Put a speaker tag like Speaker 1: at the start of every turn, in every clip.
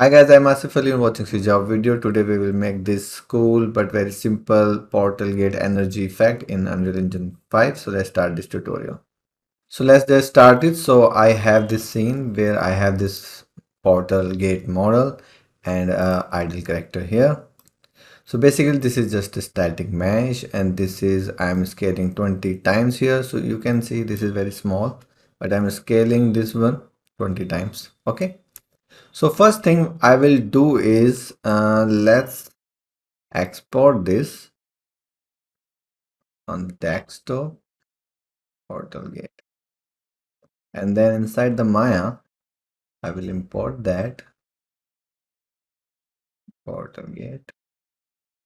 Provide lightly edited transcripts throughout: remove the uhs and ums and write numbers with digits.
Speaker 1: Hi guys, I'm Ashif Ali and watching CGHOW video. Today we will make this cool but very simple portal gate energy effect in Unreal Engine 5. So let's start this tutorial. So let's just start it. So I have this scene where I have this portal gate model and idle character here. So basically this is just a static mesh and this is I'm scaling 20 times here. So you can see this is very small, but I'm scaling this one 20 times. Okay. So first thing I will do is let's export this on desktop portal gate, and then inside the Maya I will import that portal gate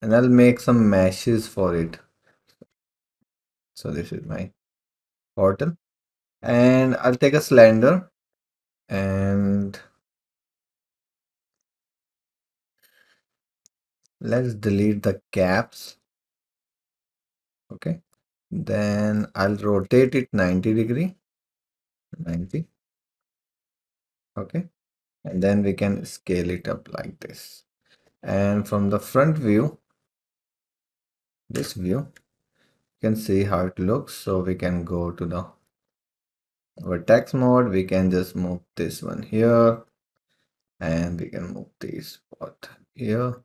Speaker 1: and I'll make some meshes for it. So this is my portal and I'll take a cylinder and let's delete the caps. Okay, then I'll rotate it 90 degree, 90. Okay, and then we can scale it up like this. And from the front view, this view, you can see how it looks. So we can go to the vertex mode. We can just move this one here and we can move this spot here.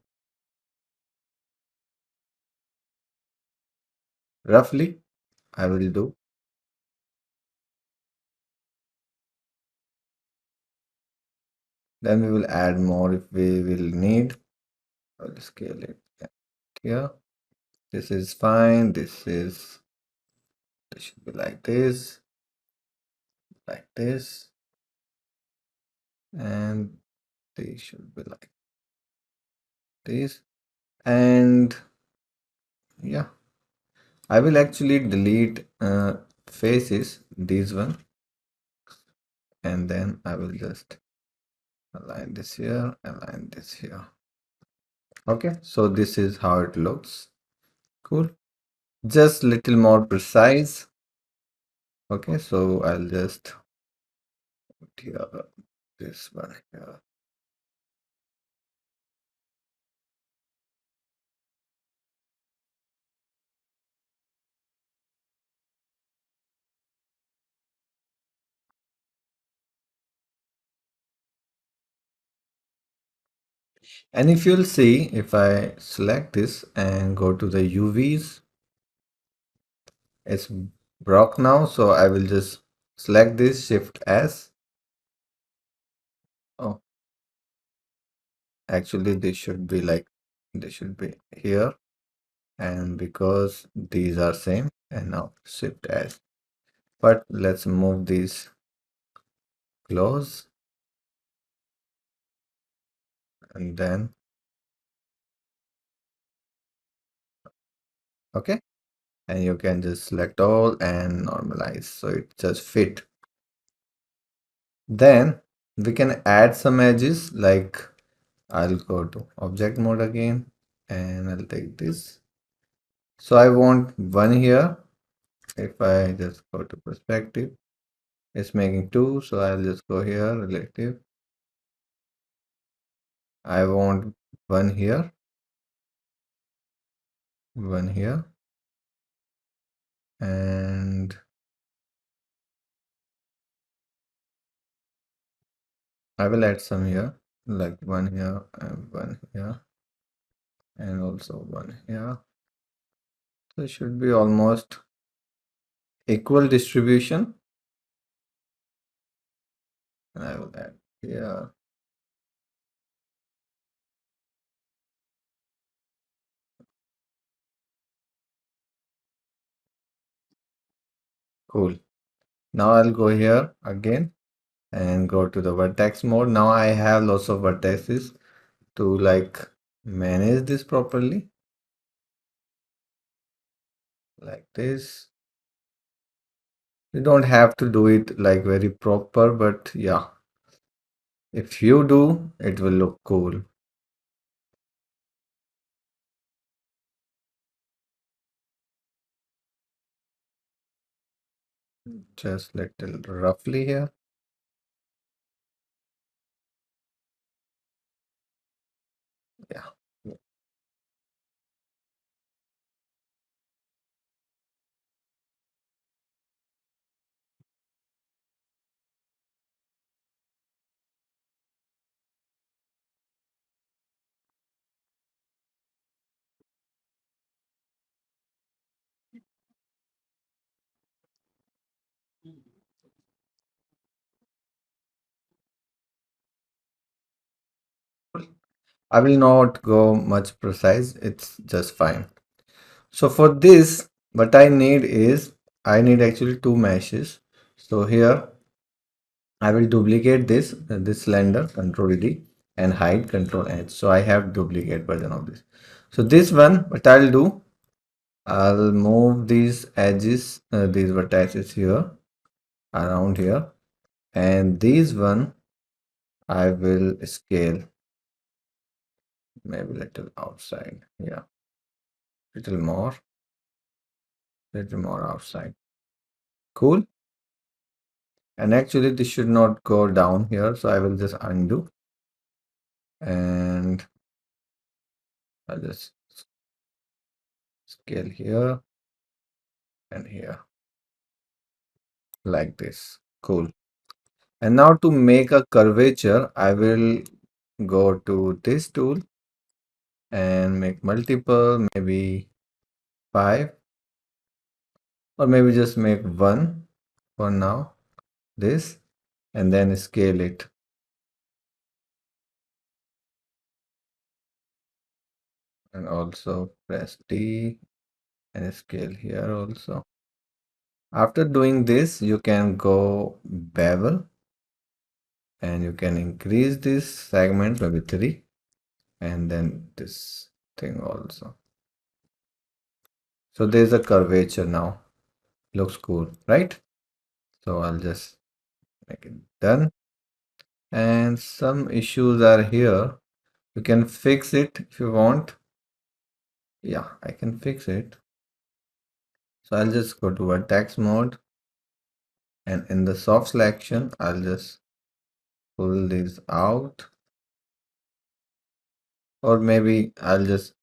Speaker 1: Roughly, I will do. Then we will add more if we will need. I'll scale it here. This is fine. This should be like this, and these should be like this. And yeah, I will actually delete faces, these one, and then I will just align this here, align this here. Okay, so this is how it looks. Cool. Just little more precise. Okay, so I'll just put here, this one here. And if you'll see, if I select this and go to the UVs, it's broke now. So I will just select this, Shift S. Oh, actually this should be like, this should be here. And because these are same, and now Shift S. But let's move these close. And then, okay. And you can just select all and normalize. So it just fit. Then we can add some edges, like I'll go to object mode again and I'll take this. So I want one here. If I just go to perspective, it's making two. So I'll just go here, relative. I want one here, and I will add some here, like one here and one here, and also one here. So it should be almost equal distribution. And I will add here. Cool. Now I'll go here again and go to the vertex mode. Now I have lots of vertices to like manage this properly, like this. You don't have to do it like very proper, but yeah, if you do, it will look cool. Just little roughly here. Yeah. I will not go much precise. It's just fine. So for this, what I need is, I need actually two meshes. So here I will duplicate this cylinder, Control D, and hide, Control H. So I have duplicate version of this. So this one, what I'll do, I'll move these edges, these vertices here, around here, and these one I will scale maybe little outside. Yeah, little more outside. Cool. And actually this should not go down here, so I will just undo, and I'll just scale here and here like this. Cool. And now to make a curvature, I will go to this tool and make multiple, maybe 5, or maybe just make 1 for now, this, and then scale it. And also press D and scale here also. After doing this, you can go bevel, and you can increase this segment maybe 3, and then this thing also. So there's a curvature now. Looks cool, right? So I'll just make it done. And some issues are here. You can fix it if you want. Yeah, I can fix it. So I'll just go to Vertex mode, and in the soft selection, I'll just pull this out, or maybe I'll just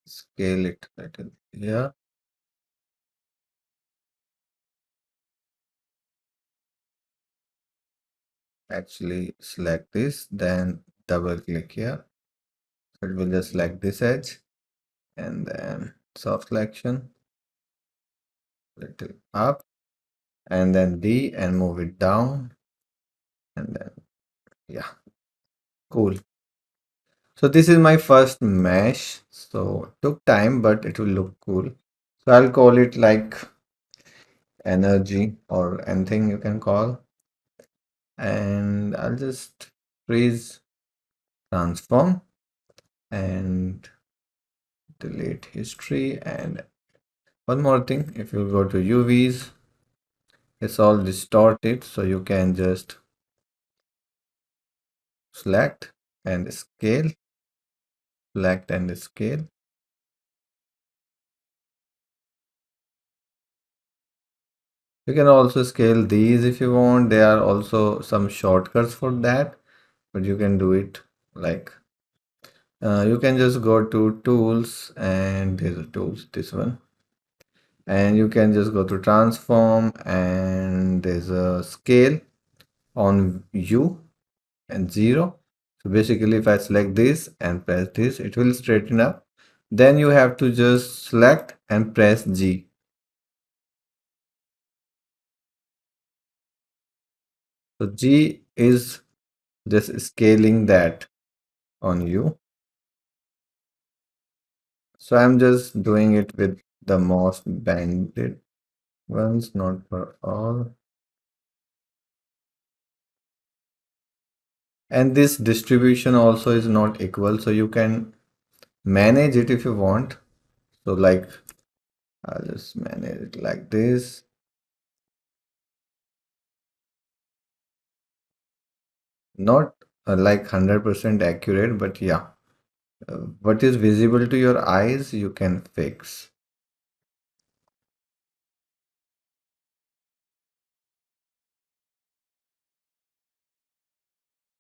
Speaker 1: scale it a little here. Actually select this, then double click here. So it will just select this edge, and then soft selection, little up, and then D, and move it down, and then yeah, cool. So this is my first mesh. So it took time, but it will look cool. So I'll call it like energy or anything you can call. And I'll just freeze transform and delete history. And one more thing, if you go to UVs, it's all distorted. So you can just select and scale, select and scale. You can also scale these if you want. There are also some shortcuts for that, but you can do it like you can just go to tools, and there's a tools, this one, and you can just go to transform, and there's a scale on U and 0. So basically if I select this and press this, it will straighten up. Then you have to just select and press G. So G is just scaling that on you. So I'm just doing it with the most banded ones, not for all. And this distribution also is not equal, so you can manage it if you want. So like I'll just manage it like this. Not like 100% accurate, but yeah, what is visible to your eyes you can fix.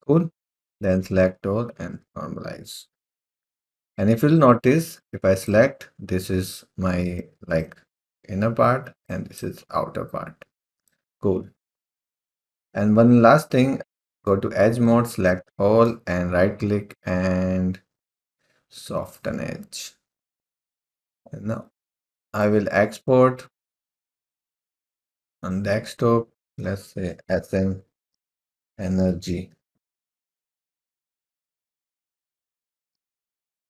Speaker 1: Cool. then select all and normalize. And if you'll notice, if I select, this is my like inner part and this is outer part. Cool. And one last thing, go to edge mode, select all and right click and soften edge. And now I will export on desktop, let's say SM energy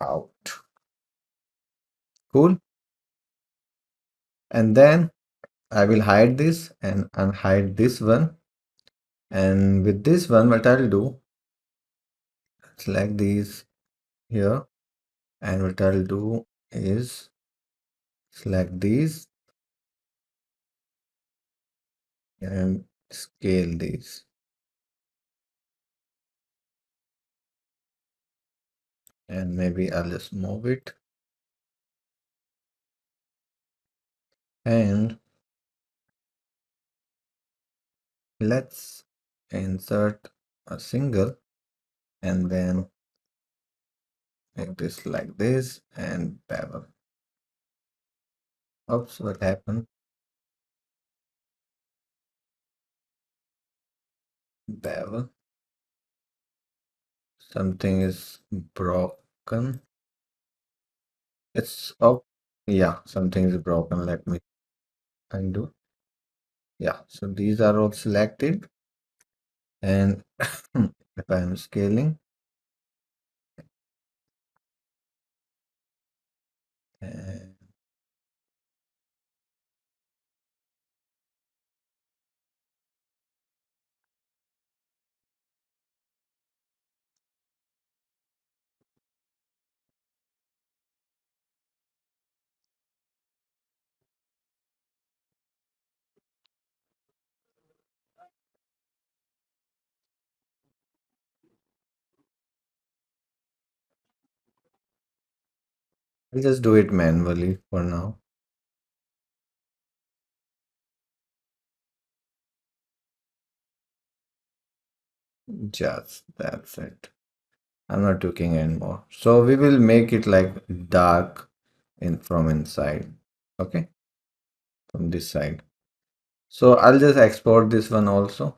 Speaker 1: out. Cool. And then I will hide this and unhide this one. And with this one, what I'll do, select these here. And what I'll do is select these and scale these. And maybe I'll just move it. And let's insert a single and then make this like this and bevel. Oops, what happened? Bevel. Something is broken. It's oh yeah, something is broken. Let me undo. Yeah, so these are all selected. And if I am scaling, and I'll just do it manually for now. Just that's it. I'm not tweaking anymore. So we will make it like dark in from inside. Okay, from this side. So I'll just export this one also.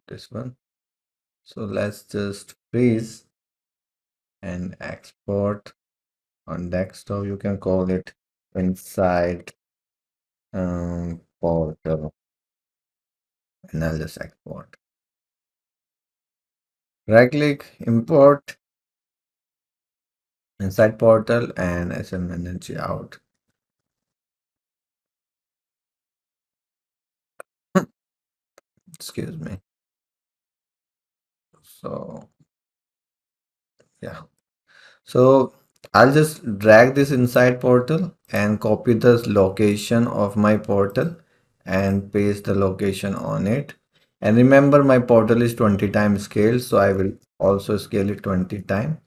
Speaker 1: This one. So let's just freeze and export on desktop. You can call it inside portal, and I'll just export. Right click, import inside portal and SM energy out. Excuse me. So yeah. So I'll just drag this inside portal and copy the location of my portal and paste the location on it. And remember my portal is 20 times scale, so I will also scale it 20 times.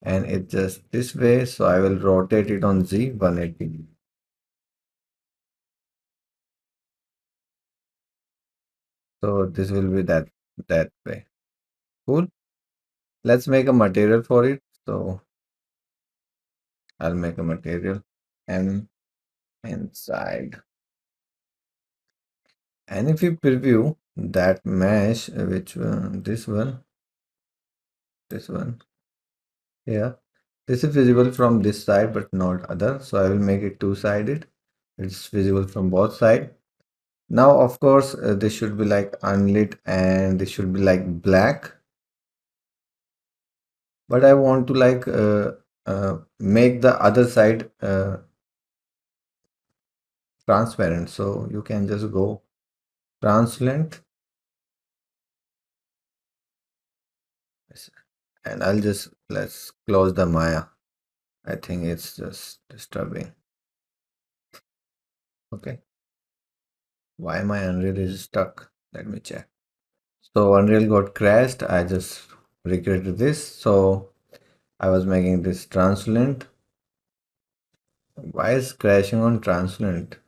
Speaker 1: And it's just this way, so I will rotate it on Z 180. So this will be that way. Cool. Let's make a material for it. So I'll make a material and inside. And if you preview that mesh, which one, this one, yeah, this is visible from this side but not other. So I will make it two-sided. It's visible from both sides. Now, of course, this should be like unlit and this should be like black. But I want to like make the other side transparent. So you can just go translucent and I'll just let's close the Maya. I think it's just disturbing. Okay. Why my Unreal is stuck? Let me check. So Unreal got crashed. I just recreated this. So I was making this translucent. Why is crashing on translucent?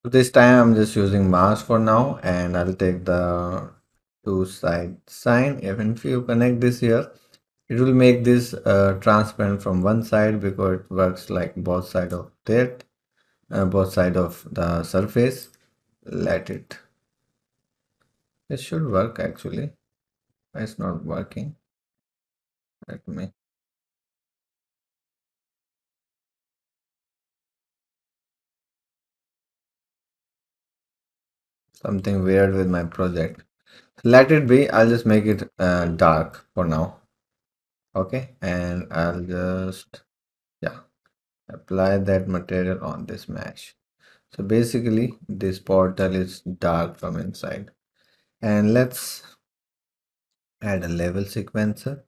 Speaker 1: So this time I'm just using mask for now and I'll take the two side sign. Even if you connect this here, it will make this transparent from one side because it works like both side of that, both side of the surface. Let it. It should work actually. It's not working. Let me. Something weird with my project. Let it be. I'll just make it dark for now. Okay, and I'll just, yeah, apply that material on this mesh. So basically this portal is dark from inside, and let's add a level sequencer.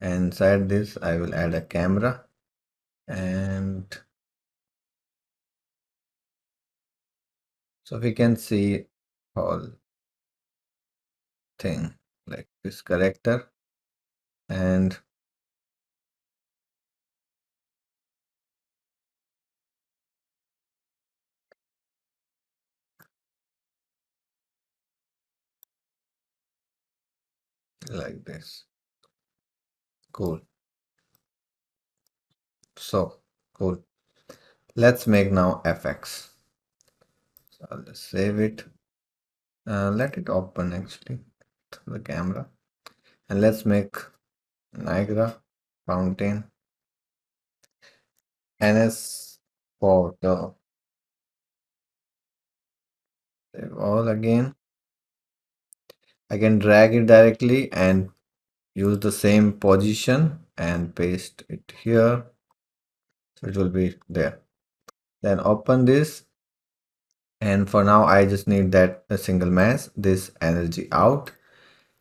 Speaker 1: And inside this I will add a camera, and so we can see whole thing like this character. And like this. Cool. So cool. Let's make now FX. So I'll just save it. Let it open actually the camera, and let's make Niagara fountain NS photo. Save all again. I can drag it directly and use the same position and paste it here. So it will be there. Then open this. And for now, I just need that a single mass, this energy out.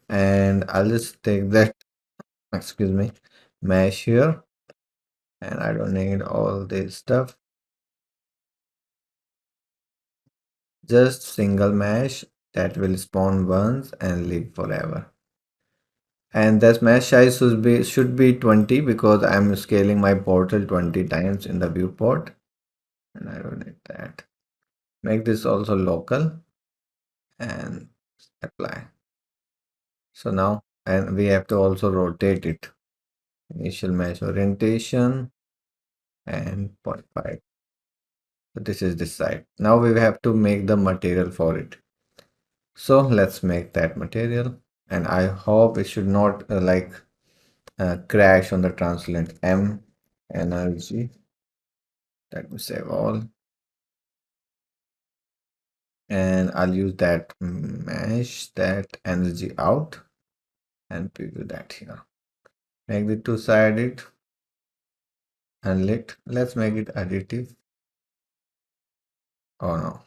Speaker 1: And I'll just take that, excuse me, mesh here. And I don't need all this stuff. Just single mesh that will spawn once and live forever. And this mesh size should be 20 because I'm scaling my portal 20 times in the viewport, and I don't need that. Make this also local and apply. So now, and we have to also rotate it. Initial mesh orientation and 0.5. So this is this side. Now we have to make the material for it. So let's make that material, and I hope it should not crash on the translucent M energy. Let me save all. And I'll use that mesh, that energy out, and preview that here. Make the two-sided and let's make it additive. Oh no.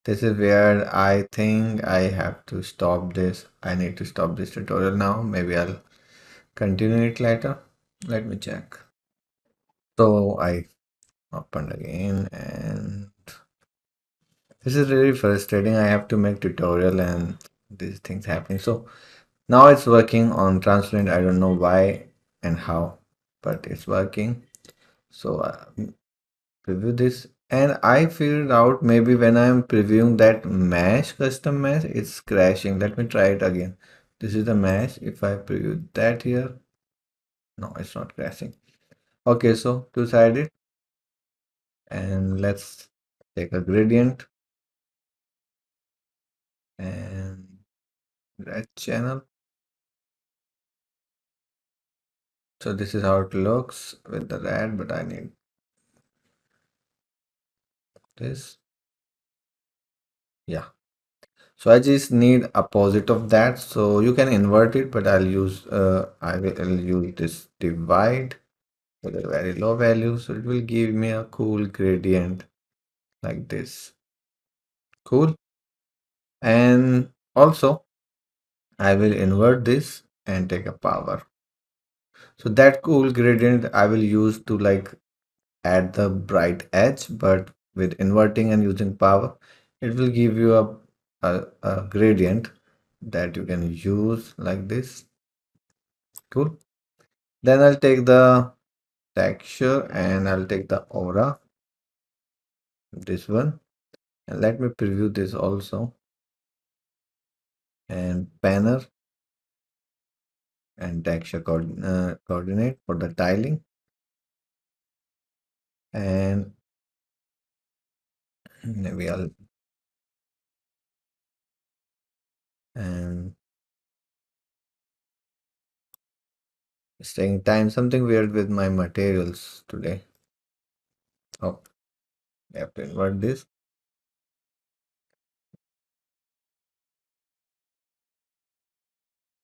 Speaker 1: This is where I think I have to stop this. I need to stop this tutorial now. Maybe I'll continue it later. Let me check. So I opened again, and this is really frustrating. I have to make tutorial and these things happening. So now it's working on transparent. I don't know why and how, but it's working. So preview this, and I figured out maybe when I'm previewing that mesh, custom mesh, it's crashing. Let me try it again. This is the mesh. If I preview that here, no, it's not crashing. Okay, so two-sided, and let's take a gradient and red channel. So this is how it looks with the red, but I need this. Yeah. So I just need opposite of that. So you can invert it, but I will use this divide with a very low value. So it will give me a cool gradient like this. Cool. And also I will invert this and take a power. So that cool gradient I will use to like add the bright edge, but with inverting and using power, it will give you a gradient that you can use like this. Cool. Then I'll take the texture and I'll take the aura, this one, and let me preview this also. and panel and texture coordinate for the tiling, and maybe I'll and staying time. Something weird with my materials today. Oh, I have to invert this.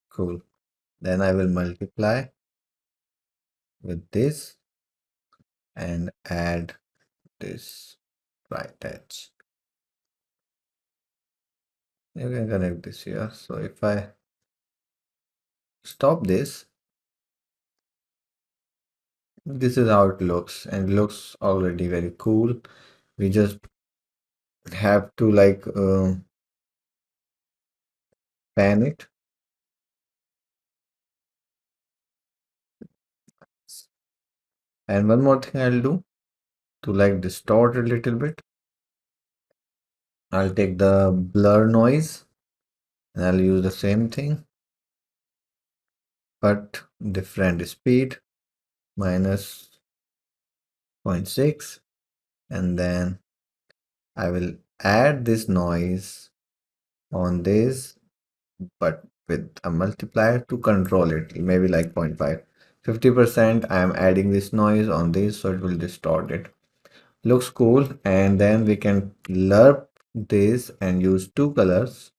Speaker 1: Cool. Then I will multiply with this and add this right edge. You can connect this here. So if I stop this, this is how it looks, and it looks already very cool. We just have to like pan it. And one more thing I'll do to like distort a little bit. I'll take the blur noise and I'll use the same thing, but different speed, minus 0.6, and then I will add this noise on this, but with a multiplier to control it, maybe like 0.5. 50% I am adding this noise on this, so it will distort it. Looks cool. And then we can lerp this and use two colors.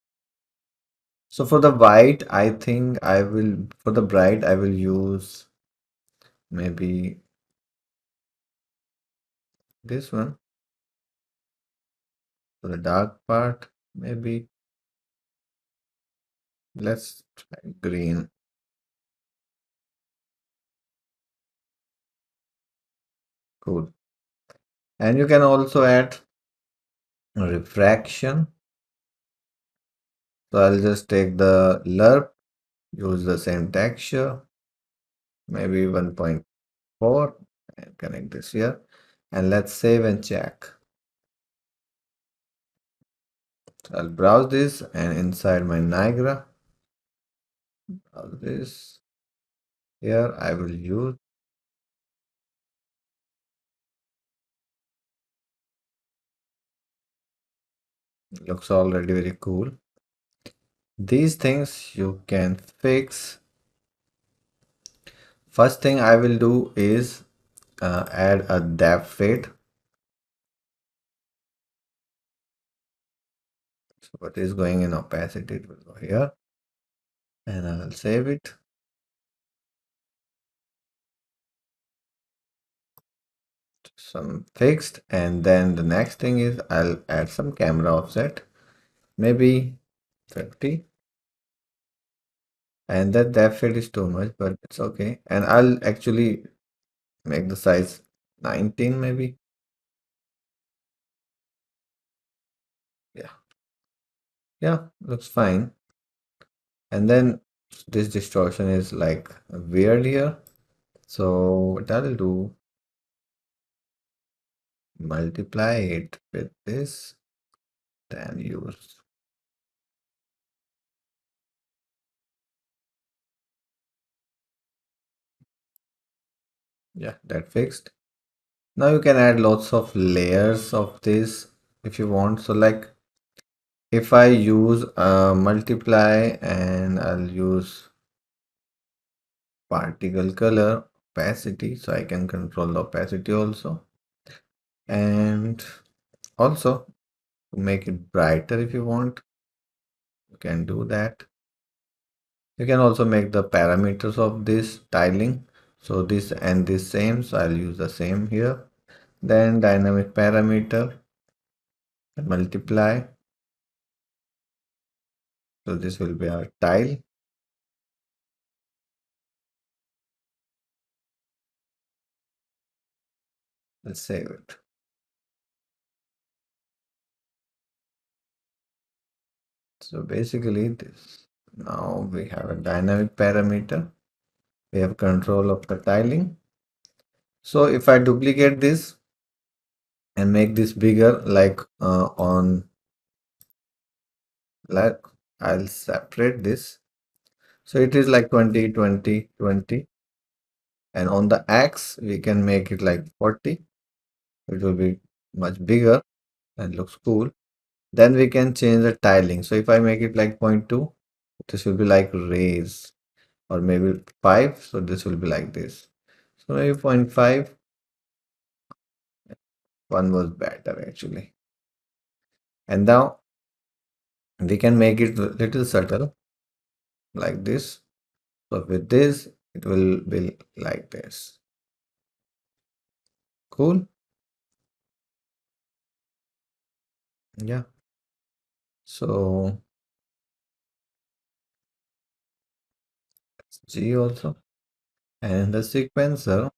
Speaker 1: So for the white, I think I will, for the bright, I will use maybe this one. For the dark part, maybe let's try green. Cool. And you can also add refraction. So I'll just take the lerp, use the same texture, maybe 1.4, and connect this here. And let's save and check. So I'll browse this, and inside my Niagara, browse this. Here I will use, looks already very cool. These things you can fix. First thing I will do is add a depth fade. So what is going in opacity, it will go here, and I will save it. Some fixed, and then the next thing is I'll add some camera offset, maybe 50. And that depth fade is too much, but it's okay. And I'll actually make the size 19 maybe. Yeah, looks fine. And then this distortion is like weird here. So what I'll do, multiply it with this, then use. Yeah, that fixed. Now you can add lots of layers of this if you want. So like if I use multiply, and I'll use particle color opacity, so I can control the opacity also. And also to make it brighter, if you want, you can do that. You can also make the parameters of this tiling. So this and this same, so I'll use the same here. Then dynamic parameter, multiply. So this will be our tile. Let's save it. So basically this, now we have a dynamic parameter. We have control of the tiling. So if I duplicate this and make this bigger, like on like I'll separate this. So it is like 20, 20, 20. And on the X, we can make it like 40. It will be much bigger and looks cool. Then we can change the tiling. So if I make it like 0.2, this will be like raise, or maybe 5. So this will be like this. So maybe 0.5. One was better actually. And now we can make it little subtle like this. So with this, it will be like this. Cool. Yeah. So G also. And the sequencer,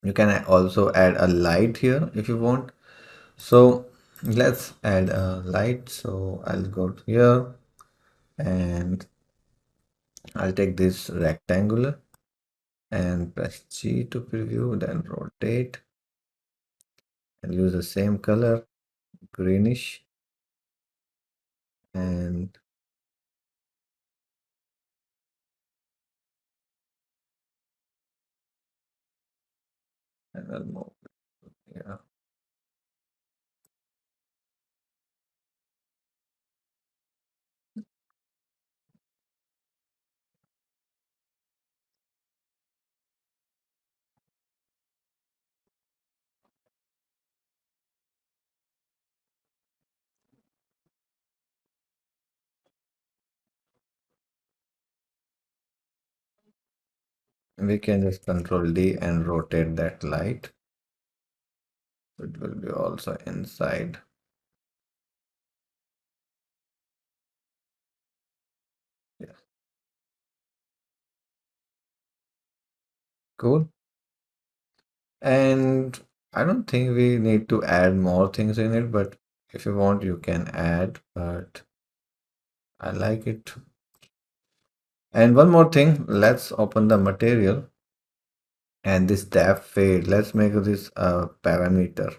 Speaker 1: you can also add a light here if you want. So let's add a light. So I'll go here and I'll take this rectangular and press G to preview, then rotate and use the same color, greenish, and I'll move it here. We can just control D and rotate that light. It will be also inside. Yeah. Cool. And I don't think we need to add more things in it, but if you want, you can add, but I like it. And one more thing, let's open the material and this depth fade. Let's make this a parameter.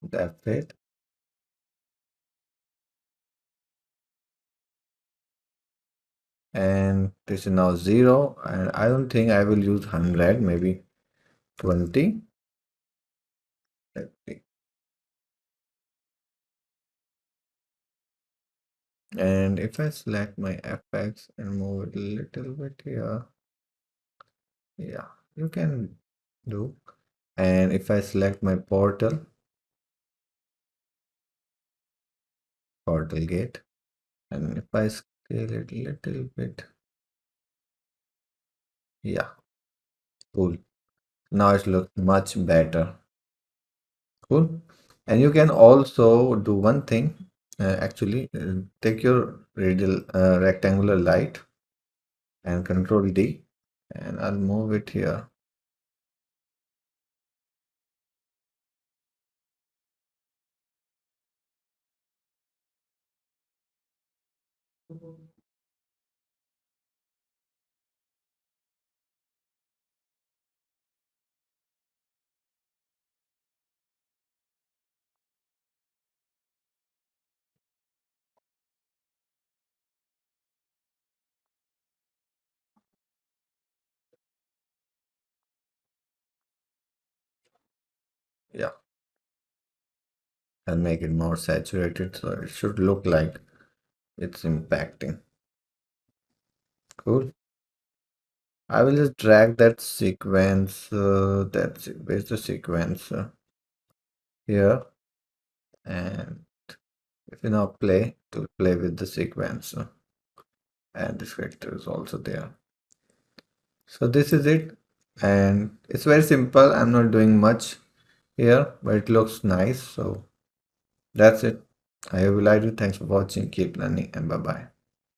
Speaker 1: Depth fade. And this is now 0. And I don't think I will use 100, maybe 20. Let's see. And if I select my FX and move it a little bit here, yeah, you can do. And if I select my portal gate, and if I scale it a little bit, yeah, cool. Now it looks much better. Cool. And you can also do one thing, actually, take your radial rectangular light and control D, and I'll move it here. Yeah, and make it more saturated so it should look like it's impacting. Cool. I will just drag that sequence, where's the sequence here, and if you now play to play with the sequence, and this vector is also there. So this is it, and it's very simple. I'm not doing much here, but it looks nice. So that's it. I hope you liked it. Thanks for watching. Keep learning, and bye bye.